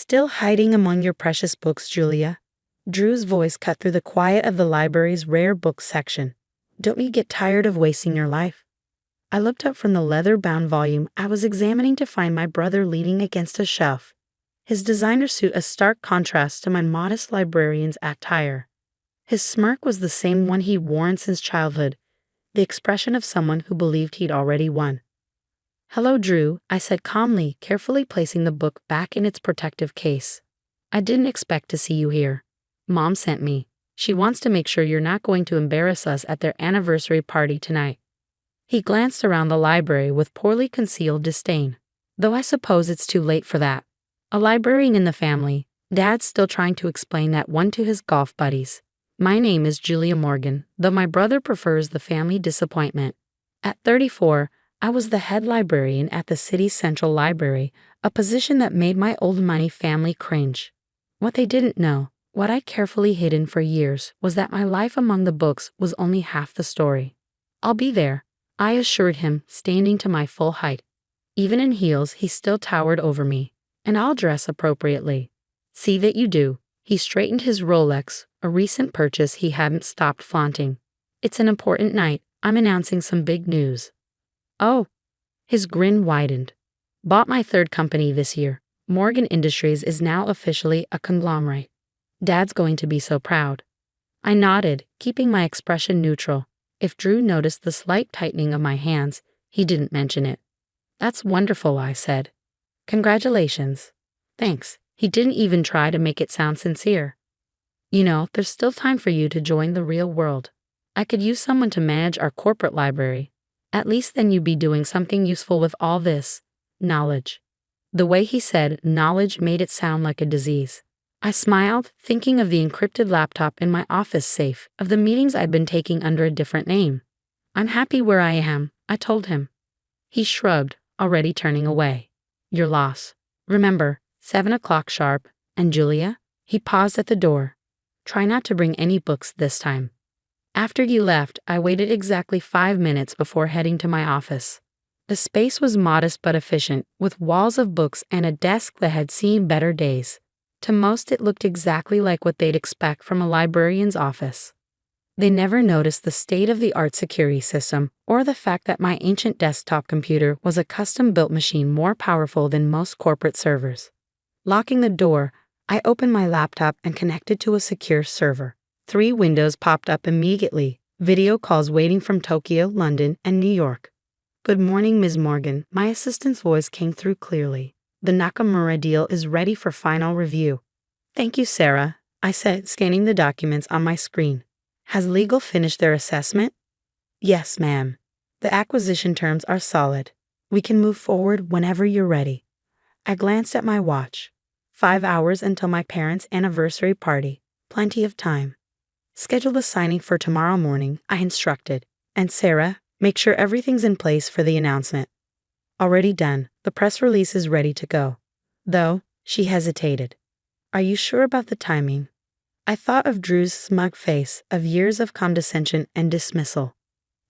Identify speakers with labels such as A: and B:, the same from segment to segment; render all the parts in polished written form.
A: Still hiding among your precious books, Julia? Drew's voice cut through the quiet of the library's rare books section. Don't you get tired of wasting your life? I looked up from the leather-bound volume I was examining to find my brother leaning against a shelf, his designer suit a stark contrast to my modest librarian's attire. His smirk was the same one he'd worn since childhood, the expression of someone who believed he'd already won. "Hello, Drew," I said calmly, carefully placing the book back in its protective case. "I didn't expect to see you here. Mom sent me. She wants to make sure you're not going to embarrass us at their anniversary party tonight." He glanced around the library with poorly concealed disdain. "Though I suppose it's too late for that. A librarian in the family, Dad's still trying to explain that one to his golf buddies. My name is Julia Morgan, though my brother prefers the family disappointment. At 34, I was the head librarian at the city's central library, a position that made my old money family cringe. What they didn't know, what I'd carefully hidden for years, was that my life among the books was only half the story. I'll be there," I assured him, standing to my full height. Even in heels, he still towered over me. "And I'll dress appropriately." "See that you do." He straightened his Rolex, a recent purchase he hadn't stopped flaunting. "It's an important night. I'm announcing some big news." "Oh." His grin widened. "Bought my third company this year. Morgan Industries is now officially a conglomerate. Dad's going to be so proud." I nodded, keeping my expression neutral. If Drew noticed the slight tightening of my hands, he didn't mention it. "That's wonderful," I said. "Congratulations." "Thanks." He didn't even try to make it sound sincere. "You know, there's still time for you to join the real world. I could use someone to manage our corporate library. At least then you'd be doing something useful with all this knowledge." The way he said knowledge made it sound like a disease. I smiled, thinking of the encrypted laptop in my office safe, of the meetings I'd been taking under a different name. "I'm happy where I am," I told him. He shrugged, already turning away. "Your loss. Remember, 7 o'clock sharp, and Julia?" He paused at the door. "Try not to bring any books this time." After you left, I waited exactly 5 minutes before heading to my office. The space was modest but efficient, with walls of books and a desk that had seen better days. To most, it looked exactly like what they'd expect from a librarian's office. They never noticed the state-of-the-art security system or the fact that my ancient desktop computer was a custom-built machine more powerful than most corporate servers. Locking the door, I opened my laptop and connected to a secure server. 3 windows popped up immediately, video calls waiting from Tokyo, London, and New York. "Good morning, Ms. Morgan." My assistant's voice came through clearly. "The Nakamura deal is ready for final review." "Thank you, Sarah," I said, scanning the documents on my screen. "Has legal finished their assessment?" "Yes, ma'am. The acquisition terms are solid. We can move forward whenever you're ready." I glanced at my watch. 5 hours until my parents' anniversary party. Plenty of time. "Schedule the signing for tomorrow morning," I instructed. "And Sarah, make sure everything's in place for the announcement." "Already done. The press release is ready to go." Though, she hesitated. "Are you sure about the timing?" I thought of Drew's smug face, of years of condescension and dismissal.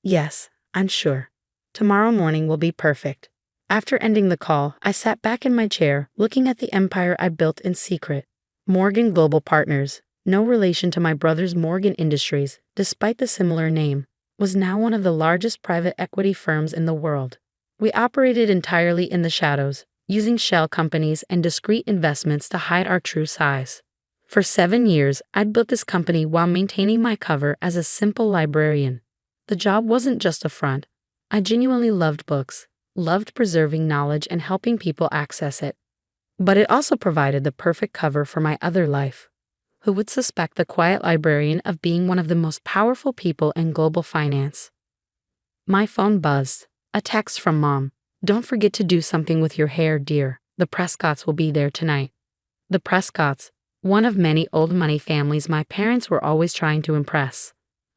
A: "Yes, I'm sure. Tomorrow morning will be perfect." After ending the call, I sat back in my chair, looking at the empire I built in secret. Morgan Global Partners, no relation to my brother's Morgan Industries, despite the similar name, was now one of the largest private equity firms in the world. We operated entirely in the shadows, using shell companies and discrete investments to hide our true size. For 7 years, I'd built this company while maintaining my cover as a simple librarian. The job wasn't just a front. I genuinely loved books, loved preserving knowledge and helping people access it. But it also provided the perfect cover for my other life. Who would suspect the quiet librarian of being one of the most powerful people in global finance? My phone buzzed. A text from Mom. "Don't forget to do something with your hair, dear. The Prescotts will be there tonight." The Prescotts, one of many old money families my parents were always trying to impress.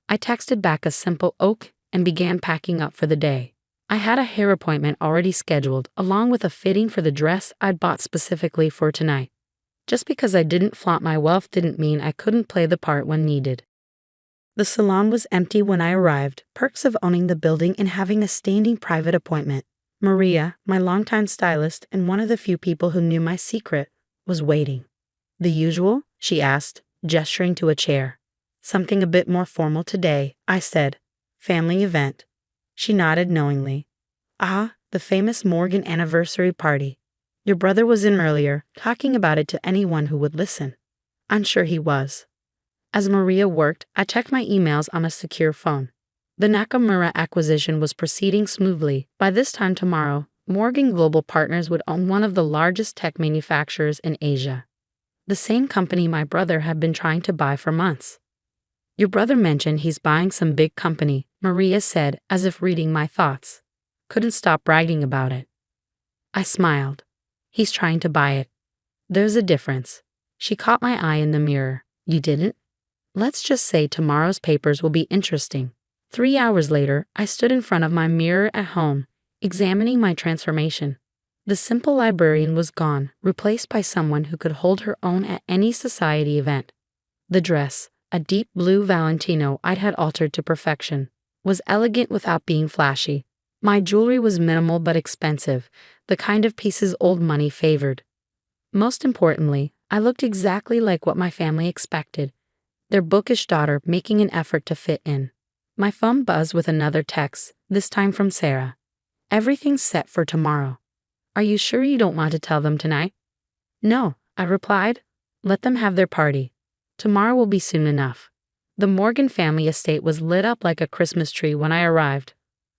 A: I texted back a simple "ok" and began packing up for the day. I had a hair appointment already scheduled, along with a fitting for the dress I'd bought specifically for tonight. Just because I didn't flaunt my wealth didn't mean I couldn't play the part when needed. The salon was empty when I arrived, perks of owning the building and having a standing private appointment. Maria, my longtime stylist and one of the few people who knew my secret, was waiting. The usual? She asked, gesturing to a chair. Something a bit more formal today, I said. Family event. She nodded knowingly. Ah, the famous Morgan anniversary party. Your brother was in earlier, talking about it to anyone who would listen. I'm sure he was. As Maria worked, I checked my emails on a secure phone. The Nakamura acquisition was proceeding smoothly. By this time tomorrow, Morgan Global Partners would own one of the largest tech manufacturers in Asia. The same company my brother had been trying to buy for months. Your brother mentioned he's buying some big company, Maria said, as if reading my thoughts. Couldn't stop bragging about it. I smiled. He's trying to buy it. There's a difference. She caught my eye in the mirror. You didn't? Let's just say tomorrow's papers will be interesting. 3 hours later, I stood in front of my mirror at home, examining my transformation. The simple librarian was gone, replaced by someone who could hold her own at any society event. The dress, a deep blue Valentino I'd had altered to perfection, was elegant without being flashy. My jewelry was minimal but expensive, the kind of pieces old money favored. Most importantly, I looked exactly like what my family expected, their bookish daughter making an effort to fit in. My phone buzzed with another text, this time from Sarah. Everything's set for tomorrow. Are you sure you don't want to tell them tonight? No, I replied. Let them have their party. Tomorrow will be soon enough. The Morgan family estate was lit up like a Christmas tree when I arrived.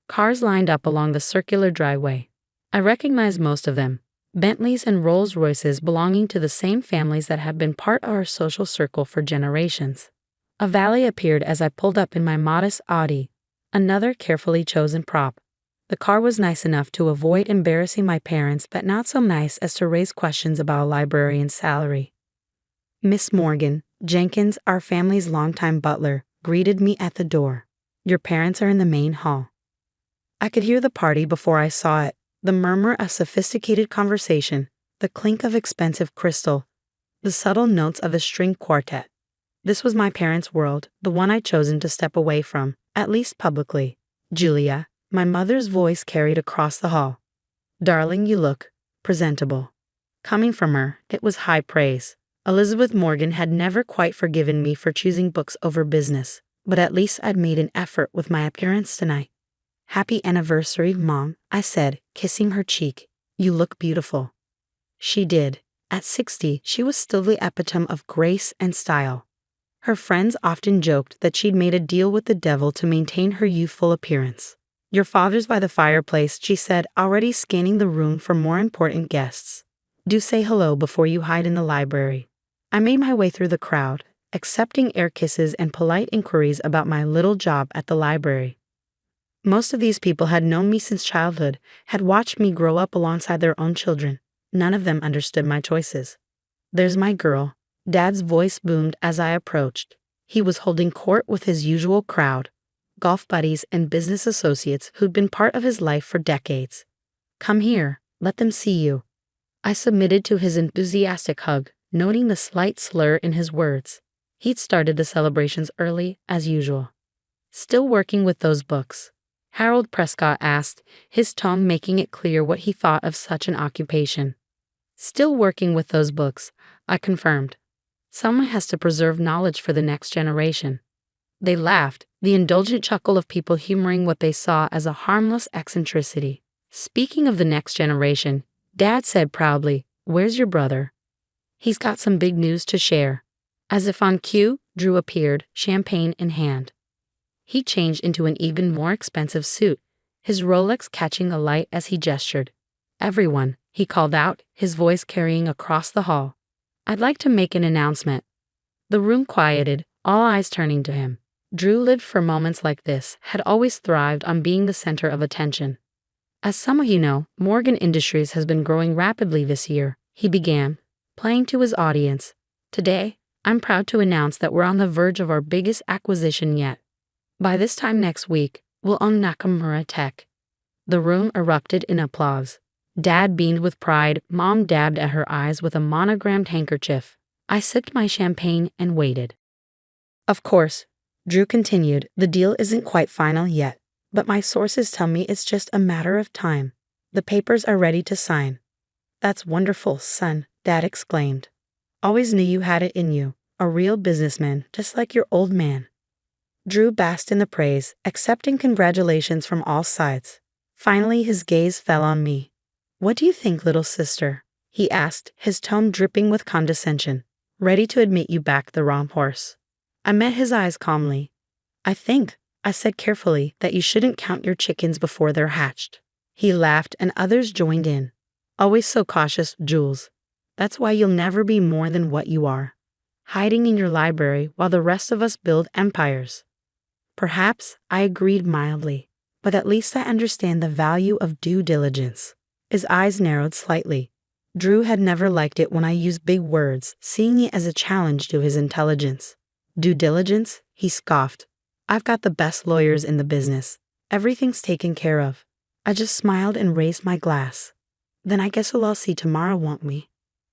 A: Cars lined up along the circular driveway. I recognized most of them, Bentleys and Rolls-Royces belonging to the same families that have been part of our social circle for generations. A valet appeared as I pulled up in my modest Audi, another carefully chosen prop. The car was nice enough to avoid embarrassing my parents, but not so nice as to raise questions about a librarian's salary. Miss Morgan, Jenkins, our family's longtime butler, greeted me at the door. Your parents are in the main hall. I could hear the party before I saw it, the murmur of sophisticated conversation, the clink of expensive crystal, the subtle notes of a string quartet. This was my parents' world, the one I'd chosen to step away from, at least publicly. Julia, my mother's voice carried across the hall. Darling, you look presentable. Coming from her, it was high praise. Elizabeth Morgan had never quite forgiven me for choosing books over business, but at least I'd made an effort with my appearance tonight. Happy anniversary, Mom, I said, kissing her cheek. You look beautiful. She did. At 60, she was still the epitome of grace and style. Her friends often joked that she'd made a deal with the devil to maintain her youthful appearance. Your father's by the fireplace, she said, already scanning the room for more important guests. Do say hello before you hide in the library. I made my way through the crowd, accepting air kisses and polite inquiries about my little job at the library. Most of these people had known me since childhood, had watched me grow up alongside their own children. None of them understood my choices. There's my girl. Dad's voice boomed as I approached. He was holding court with his usual crowd, golf buddies and business associates who'd been part of his life for decades. Come here, let them see you. I submitted to his enthusiastic hug, noting the slight slur in his words. He'd started the celebrations early, as usual. Still working with those books? Harold Prescott asked, his tone making it clear what he thought of such an occupation. Still working with those books, I confirmed. Someone has to preserve knowledge for the next generation. They laughed, the indulgent chuckle of people humoring what they saw as a harmless eccentricity. Speaking of the next generation, Dad said proudly, "Where's your brother?" He's got some big news to share. As if on cue, Drew appeared, champagne in hand. He changed into an even more expensive suit, his Rolex catching the light as he gestured. Everyone, he called out, his voice carrying across the hall. I'd like to make an announcement. The room quieted, all eyes turning to him. Drew lived for moments like this, had always thrived on being the center of attention. As some of you know, Morgan Industries has been growing rapidly this year, he began, playing to his audience. Today, I'm proud to announce that we're on the verge of our biggest acquisition yet. By this time next week, we'll own Nakamura Tech. The room erupted in applause. Dad beamed with pride, Mom dabbed at her eyes with a monogrammed handkerchief. I sipped my champagne and waited. Of course, Drew continued, the deal isn't quite final yet, but my sources tell me it's just a matter of time. The papers are ready to sign. That's wonderful, son, Dad exclaimed. Always knew you had it in you, a real businessman, just like your old man. Drew basked in the praise, accepting congratulations from all sides. Finally, his gaze fell on me. What do you think, little sister? He asked, his tone dripping with condescension. Ready to admit you backed the wrong horse. I met his eyes calmly. I think, I said carefully, that you shouldn't count your chickens before they're hatched. He laughed and others joined in. Always so cautious, Jules. That's why you'll never be more than what you are. Hiding in your library while the rest of us build empires. Perhaps, I agreed mildly, but at least I understand the value of due diligence. His eyes narrowed slightly. Drew had never liked it when I used big words, seeing it as a challenge to his intelligence. Due diligence? He scoffed. I've got the best lawyers in the business. Everything's taken care of. I just smiled and raised my glass. Then I guess we'll all see tomorrow, won't we?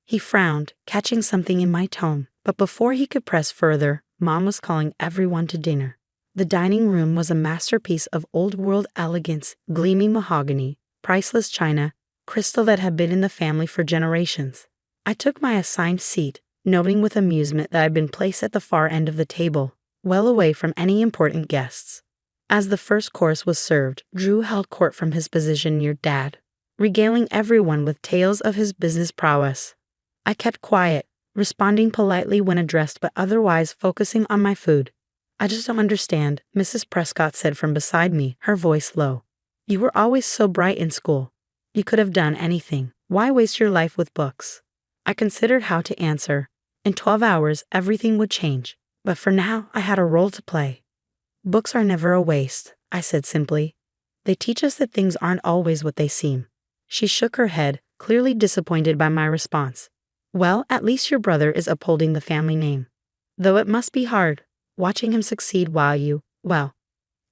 A: He frowned, catching something in my tone, but before he could press further, Mom was calling everyone to dinner. The dining room was a masterpiece of old-world elegance, gleaming mahogany, priceless china, crystal that had been in the family for generations. I took my assigned seat, noting with amusement that I'd been placed at the far end of the table, well away from any important guests. As the first course was served, Drew held court from his position near Dad, regaling everyone with tales of his business prowess. I kept quiet, responding politely when addressed but otherwise focusing on my food. I just don't understand, Mrs. Prescott said from beside me, her voice low. You were always so bright in school. You could have done anything. Why waste your life with books? I considered how to answer. In 12 hours, everything would change. But for now, I had a role to play. Books are never a waste, I said simply. They teach us that things aren't always what they seem. She shook her head, clearly disappointed by my response. Well, at least your brother is upholding the family name. Though it must be hard, watching him succeed while well,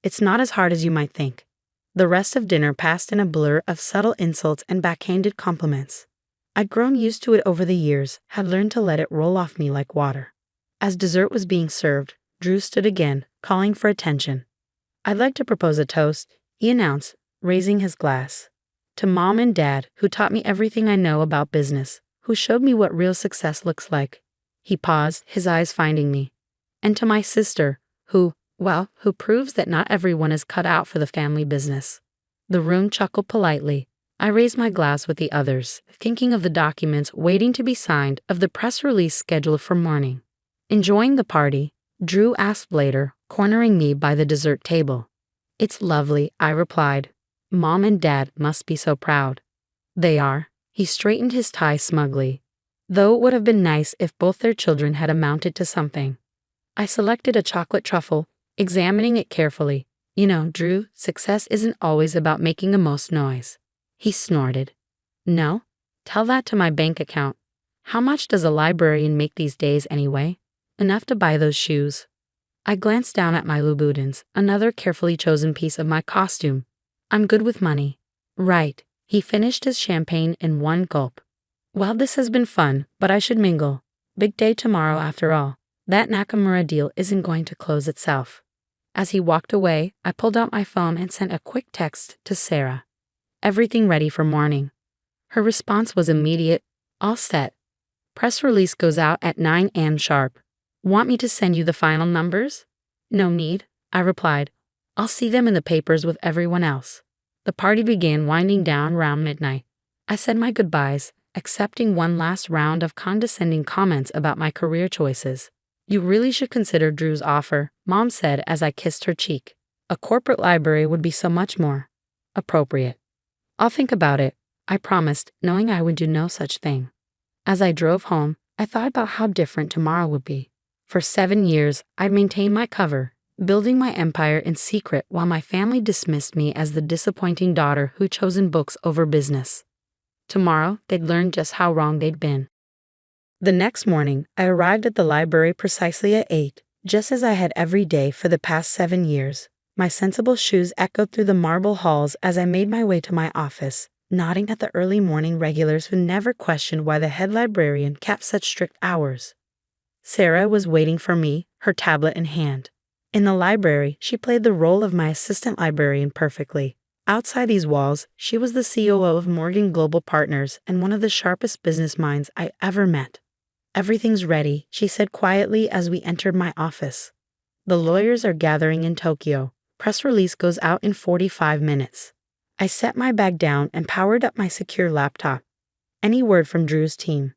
A: it's not as hard as you might think. The rest of dinner passed in a blur of subtle insults and backhanded compliments. I'd grown used to it over the years, had learned to let it roll off me like water. As dessert was being served, Drew stood again, calling for attention. I'd like to propose a toast, he announced, raising his glass. To Mom and Dad, who taught me everything I know about business, who showed me what real success looks like. He paused, his eyes finding me. And to my sister, who proves that not everyone is cut out for the family business. The room chuckled politely. I raised my glass with the others, thinking of the documents waiting to be signed, of the press release scheduled for morning. Enjoying the party, Drew asked later, cornering me by the dessert table. It's lovely, I replied. Mom and Dad must be so proud. They are. He straightened his tie smugly. Though it would have been nice if both their children had amounted to something. I selected a chocolate truffle, examining it carefully. You know, Drew, success isn't always about making the most noise. He snorted. No? Tell that to my bank account. How much does a librarian make these days anyway? Enough to buy those shoes. I glanced down at my Louboutins, another carefully chosen piece of my costume. I'm good with money. Right. He finished his champagne in one gulp. Well, this has been fun, but I should mingle. Big day tomorrow after all. That Nakamura deal isn't going to close itself. As he walked away, I pulled out my phone and sent a quick text to Sarah. Everything ready for morning. Her response was immediate. All set. Press release goes out at 9 a.m. sharp. Want me to send you the final numbers? No need, I replied. I'll see them in the papers with everyone else. The party began winding down around midnight. I said my goodbyes, accepting one last round of condescending comments about my career choices. You really should consider Drew's offer, Mom said as I kissed her cheek. A corporate library would be so much more appropriate. I'll think about it, I promised, knowing I would do no such thing. As I drove home, I thought about how different tomorrow would be. For 7 years, I'd maintained my cover, building my empire in secret while my family dismissed me as the disappointing daughter who'd chosen books over business. Tomorrow, they'd learn just how wrong they'd been. The next morning, I arrived at the library precisely at 8, just as I had every day for the past 7 years. My sensible shoes echoed through the marble halls as I made my way to my office, nodding at the early morning regulars who never questioned why the head librarian kept such strict hours. Sarah was waiting for me, her tablet in hand. In the library, she played the role of my assistant librarian perfectly, Outside these walls, she was the COO of Morgan Global Partners and one of the sharpest business minds I ever met. "Everything's ready," she said quietly as we entered my office. "The lawyers are gathering in Tokyo. Press release goes out in 45 minutes. I set my bag down and powered up my secure laptop. "Any word from Drew's team?"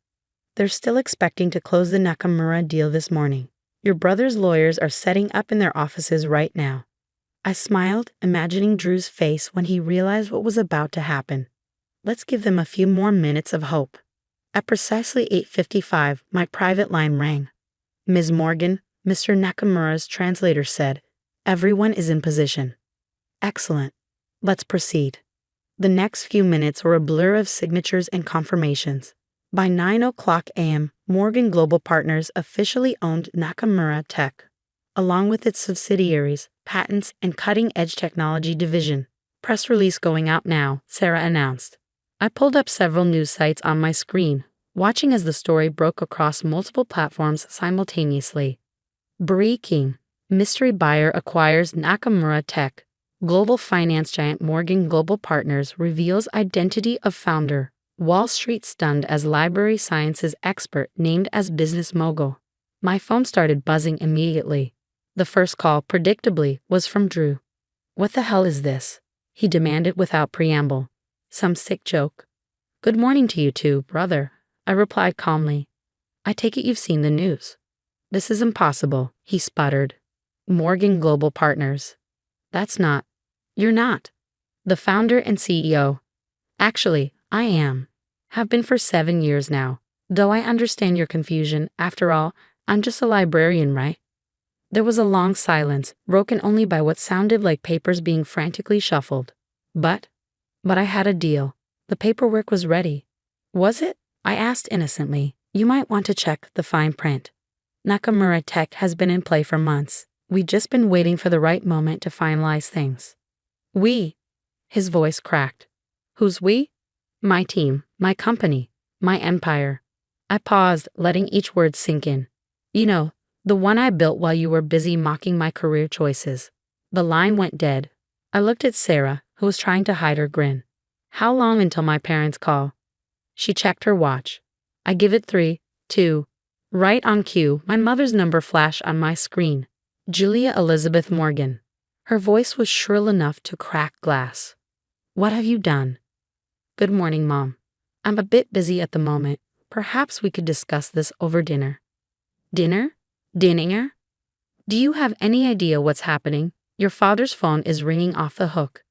A: "They're still expecting to close the Nakamura deal this morning. Your brother's lawyers are setting up in their offices right now." I smiled, imagining Drew's face when he realized what was about to happen. Let's give them a few more minutes of hope. At precisely 8:55, my private line rang. "Ms. Morgan," Mr. Nakamura's translator said, "everyone is in position." "Excellent. Let's proceed." The next few minutes were a blur of signatures and confirmations. By 9 a.m., Morgan Global Partners officially owned Nakamura Tech, along with its subsidiaries, patents, and cutting-edge technology division. "Press release going out now," Sarah announced. I pulled up several news sites on my screen, watching as the story broke across multiple platforms simultaneously. Breaking: mystery buyer acquires Nakamura Tech. Global finance giant Morgan Global Partners reveals identity of founder. Wall Street stunned as library sciences expert named as business mogul. My phone started buzzing immediately. The first call, predictably, was from Drew. "What the hell is this?" he demanded without preamble. "Some sick joke?" "Good morning to you too, brother," I replied calmly. "I take it you've seen the news." "This is impossible," he sputtered. "Morgan Global Partners. That's not. You're not. The founder and CEO. Actually, I am. Have been for 7 years now. Though I understand your confusion, after all, I'm just a librarian, right?" There was a long silence, broken only by what sounded like papers being frantically shuffled. But I had a deal. The paperwork was ready. "Was it?" I asked innocently. "You might want to check the fine print. Nakamura Tech has been in play for months. We've just been waiting for the right moment to finalize things." "We?" His voice cracked. "Who's we?" "My team, my company, my empire." I paused, letting each word sink in. "You know, the one I built while you were busy mocking my career choices." The line went dead. I looked at Sarah, who was trying to hide her grin. "How long until my parents call?" She checked her watch. "I give it 3, 2. Right on cue, my mother's number flashed on my screen. Julia Elizabeth Morgan. Her voice was shrill enough to crack glass. "What have you done?" "Good morning, Mom. I'm a bit busy at the moment. Perhaps we could discuss this over dinner." "Dinner? Dinner? Do you have any idea what's happening? Your father's phone is ringing off the hook.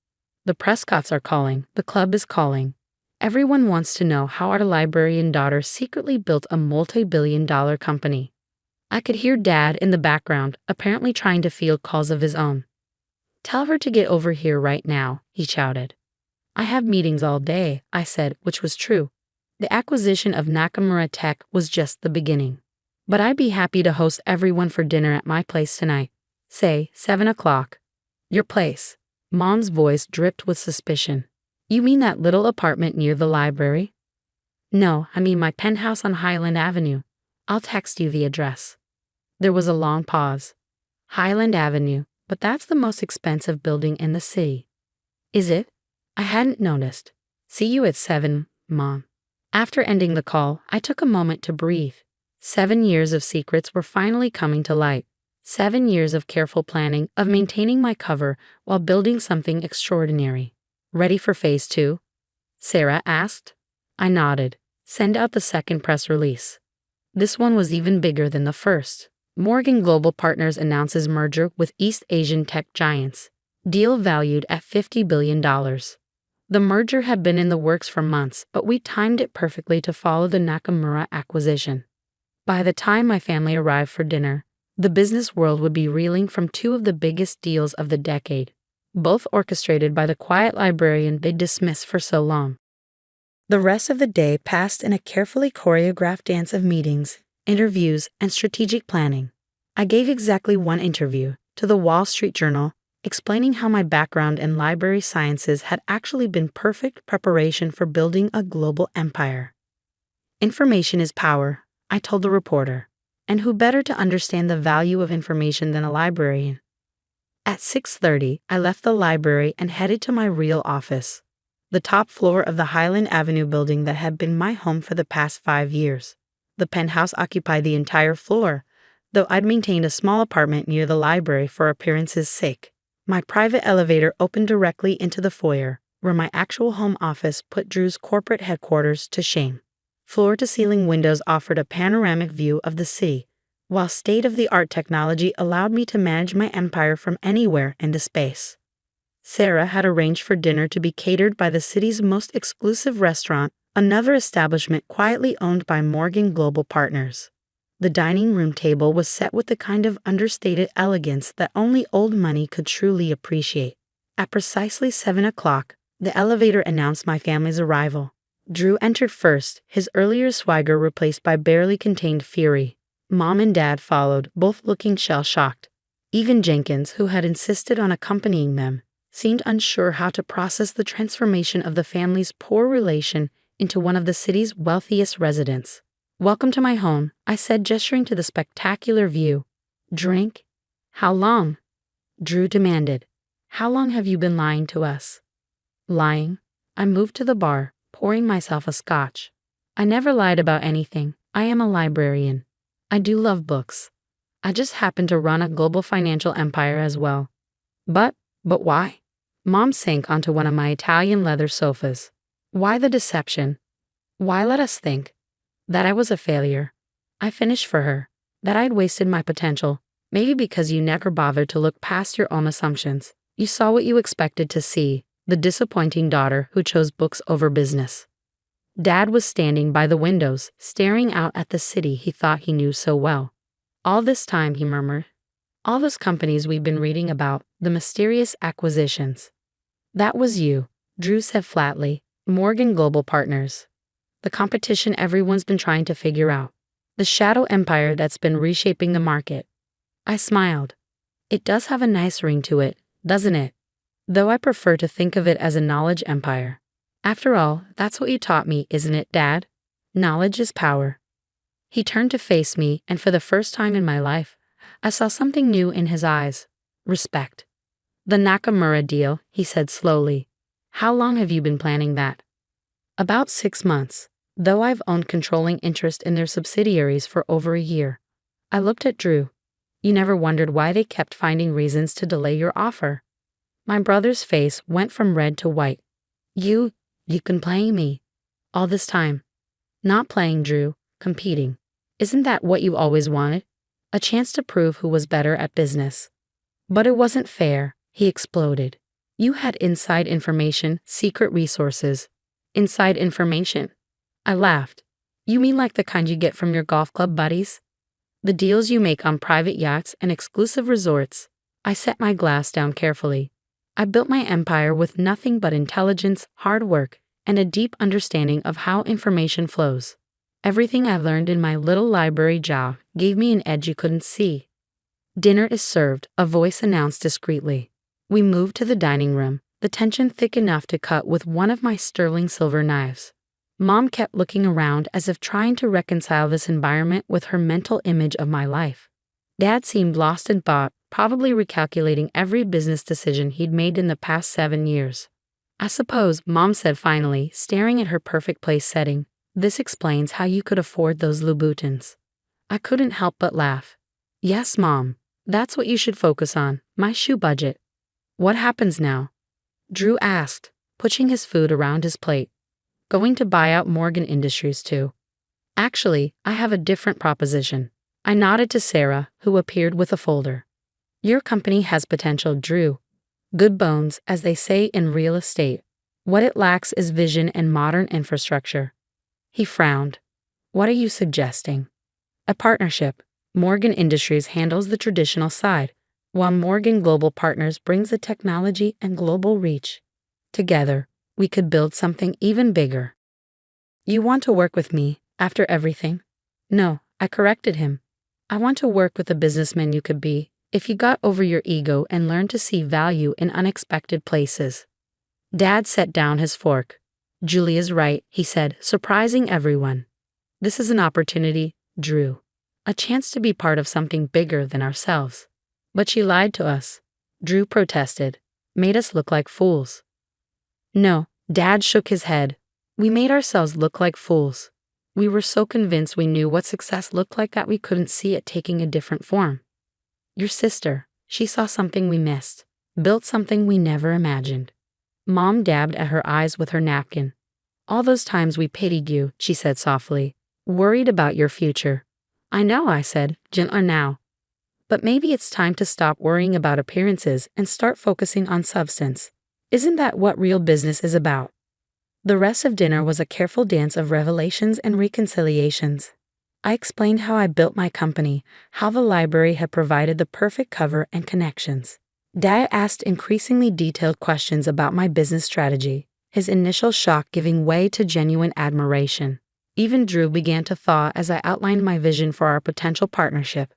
A: The Prescotts are calling. The club is calling. Everyone wants to know how our librarian daughter secretly built a multi-billion-dollar company." I could hear Dad in the background, apparently trying to field calls of his own. "Tell her to get over here right now," he shouted. "I have meetings all day," I said, which was true. The acquisition of Nakamura Tech was just the beginning. "But I'd be happy to host everyone for dinner at my place tonight. Say, 7 o'clock. "Your place?" Mom's voice dripped with suspicion. "You mean that little apartment near the library?" "No, I mean my penthouse on Highland Avenue. I'll text you the address." There was a long pause. "Highland Avenue, but that's the most expensive building in the city." "Is it? I hadn't noticed. See you at 7, Mom." After ending the call, I took a moment to breathe. 7 years of secrets were finally coming to light. 7 years of careful planning, of maintaining my cover while building something extraordinary. "Ready for phase 2? Sarah asked. I nodded. "Send out the second press release." This one was even bigger than the first. Morgan Global Partners announces merger with East Asian tech giants. Deal valued at $50 billion. The merger had been in the works for months, but we timed it perfectly to follow the Nakamura acquisition. By the time my family arrived for dinner, the business world would be reeling from 2 of the biggest deals of the decade, both orchestrated by the quiet librarian they dismissed for so long. The rest of the day passed in a carefully choreographed dance of meetings, interviews, and strategic planning. I gave exactly 1 interview to the Wall Street Journal, explaining how my background in library sciences had actually been perfect preparation for building a global empire. "Information is power," I told the reporter, "and who better to understand the value of information than a librarian?" At 6:30, I left the library and headed to my real office, the top floor of the Highland Avenue building that had been my home for the past 5 years. The penthouse occupied the entire floor, though I'd maintained a small apartment near the library for appearance's sake. My private elevator opened directly into the foyer, where my actual home office put Drew's corporate headquarters to shame. Floor-to-ceiling windows offered a panoramic view of the city, while state-of-the-art technology allowed me to manage my empire from anywhere into space. Sarah had arranged for dinner to be catered by the city's most exclusive restaurant, another establishment quietly owned by Morgan Global Partners. The dining room table was set with the kind of understated elegance that only old money could truly appreciate. At precisely 7 o'clock, the elevator announced my family's arrival. Drew entered first, his earlier swagger replaced by barely contained fury. Mom and Dad followed, both looking shell-shocked. Even Jenkins, who had insisted on accompanying them, seemed unsure how to process the transformation of the family's poor relation into one of the city's wealthiest residents. "Welcome to my home," I said, gesturing to the spectacular view. "Drink?" "How long?" Drew demanded. "How long have you been lying to us?" "Lying?" I moved to the bar, pouring myself a scotch. "I never lied about anything. I am a librarian. I do love books. I just happen to run a global financial empire as well." But why?" Mom sank onto one of my Italian leather sofas. "Why the deception? Why let us think that I was a failure? I finished for her, that I'd wasted my potential. Maybe because you never bothered to look past your own assumptions. You saw what you expected to see, the disappointing daughter who chose books over business." Dad was standing by the windows, staring out at the city he thought he knew so well. "All this time," he murmured. "All those companies we've been reading about, the mysterious acquisitions. That was you," Drew said flatly. "Morgan Global Partners. The competition everyone's been trying to figure out. The shadow empire that's been reshaping the market." I smiled. "It does have a nice ring to it, doesn't it? Though I prefer to think of it as a knowledge empire. After all, that's what you taught me, isn't it, Dad? Knowledge is power." He turned to face me, and for the first time in my life, I saw something new in his eyes. Respect. "The Nakamura deal," he said slowly. "How long have you been planning that?" "About 6 months, though I've owned controlling interest in their subsidiaries for over a year." I looked at Drew. "You never wondered why they kept finding reasons to delay your offer?" My brother's face went from red to white. You've been playing me all this time." "Not playing, Drew, competing. Isn't that what you always wanted? A chance to prove who was better at business." "But it wasn't fair," he exploded. "You had inside information, secret resources." "Inside information?" I laughed. "You mean like the kind you get from your golf club buddies? The deals you make on private yachts and exclusive resorts?" I set my glass down carefully. "I built my empire with nothing but intelligence, hard work, and a deep understanding of how information flows. Everything I learned in my little library job gave me an edge you couldn't see." "Dinner is served," a voice announced discreetly. We moved to the dining room, the tension thick enough to cut with one of my sterling silver knives. Mom kept looking around as if trying to reconcile this environment with her mental image of my life. Dad seemed lost in thought, probably recalculating every business decision he'd made in the past 7 years. "I suppose," Mom said finally, staring at her perfect place setting, "this explains how you could afford those Louboutins." I couldn't help but laugh. "Yes, Mom. That's what you should focus on, my shoe budget." "What happens now?" Drew asked, pushing his food around his plate. "Going to buy out Morgan Industries too." "Actually, I have a different proposition." I nodded to Sarah, who appeared with a folder. "Your company has potential, Drew. Good bones, as they say in real estate. What it lacks is vision and modern infrastructure." He frowned. "What are you suggesting?" "A partnership. Morgan Industries handles the traditional side, while Morgan Global Partners brings the technology and global reach. Together, we could build something even bigger." "You want to work with me, after everything?" "No," I corrected him. "I want to work with the businessman you could be, if you got over your ego and learned to see value in unexpected places." Dad set down his fork. "Julia's right," he said, surprising everyone. "This is an opportunity, Drew. A chance to be part of something bigger than ourselves." "But she lied to us." Drew protested. Made us look like fools. No, Dad shook his head. We made ourselves look like fools. We were so convinced we knew what success looked like that we couldn't see it taking a different form. Your sister, she saw something we missed, built something we never imagined. Mom dabbed at her eyes with her napkin. All those times we pitied you, she said softly, worried about your future. I know, I said, gentler now. But maybe it's time to stop worrying about appearances and start focusing on substance. Isn't that what real business is about? The rest of dinner was a careful dance of revelations and reconciliations. I explained how I built my company, how the library had provided the perfect cover and connections. Dad asked increasingly detailed questions about my business strategy, his initial shock giving way to genuine admiration. Even Drew began to thaw as I outlined my vision for our potential partnership.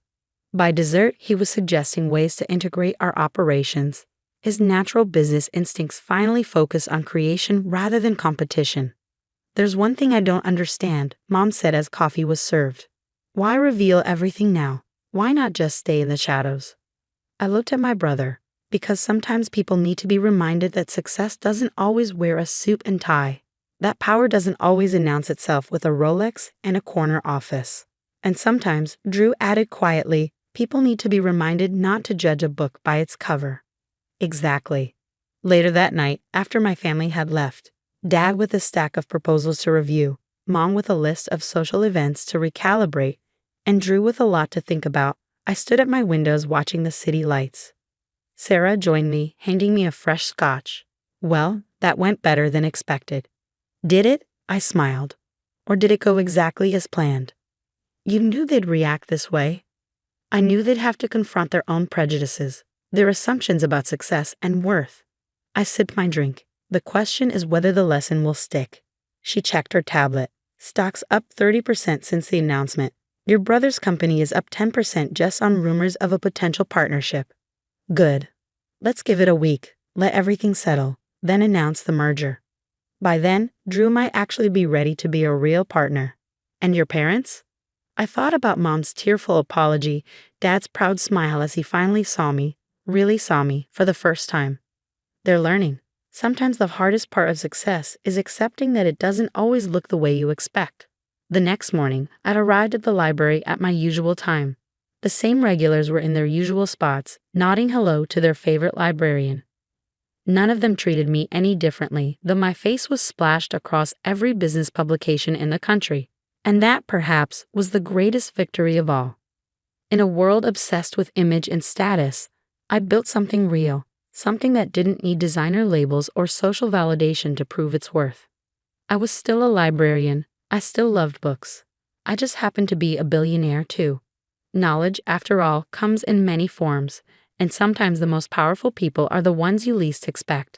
A: By dessert, he was suggesting ways to integrate our operations. His natural business instincts finally focused on creation rather than competition. There's one thing I don't understand, Mom said as coffee was served. Why reveal everything now? Why not just stay in the shadows? I looked at my brother. Because sometimes people need to be reminded that success doesn't always wear a suit and tie. That power doesn't always announce itself with a Rolex and a corner office. And sometimes, Drew added quietly, people need to be reminded not to judge a book by its cover. Exactly. Later that night, after my family had left, Dad with a stack of proposals to review, Mom with a list of social events to recalibrate, and Drew with a lot to think about, I stood at my windows watching the city lights. Sarah joined me, handing me a fresh scotch. Well, that went better than expected. Did it? I smiled. Or did it go exactly as planned? You knew they'd react this way. I knew they'd have to confront their own prejudices, their assumptions about success and worth. I sipped my drink. The question is whether the lesson will stick. She checked her tablet. Stocks up 30% since the announcement. Your brother's company is up 10% just on rumors of a potential partnership. Good. Let's give it a week, let everything settle, then announce the merger. By then, Drew might actually be ready to be a real partner. And your parents? I thought about Mom's tearful apology, Dad's proud smile as he finally saw me, really saw me, for the first time. They're learning. Sometimes the hardest part of success is accepting that it doesn't always look the way you expect. The next morning, I'd arrived at the library at my usual time. The same regulars were in their usual spots, nodding hello to their favorite librarian. None of them treated me any differently, though my face was splashed across every business publication in the country. And that, perhaps, was the greatest victory of all. In a world obsessed with image and status, I built something real, something that didn't need designer labels or social validation to prove its worth. I was still a librarian. I still loved books. I just happened to be a billionaire, too. Knowledge, after all, comes in many forms, and sometimes the most powerful people are the ones you least expect.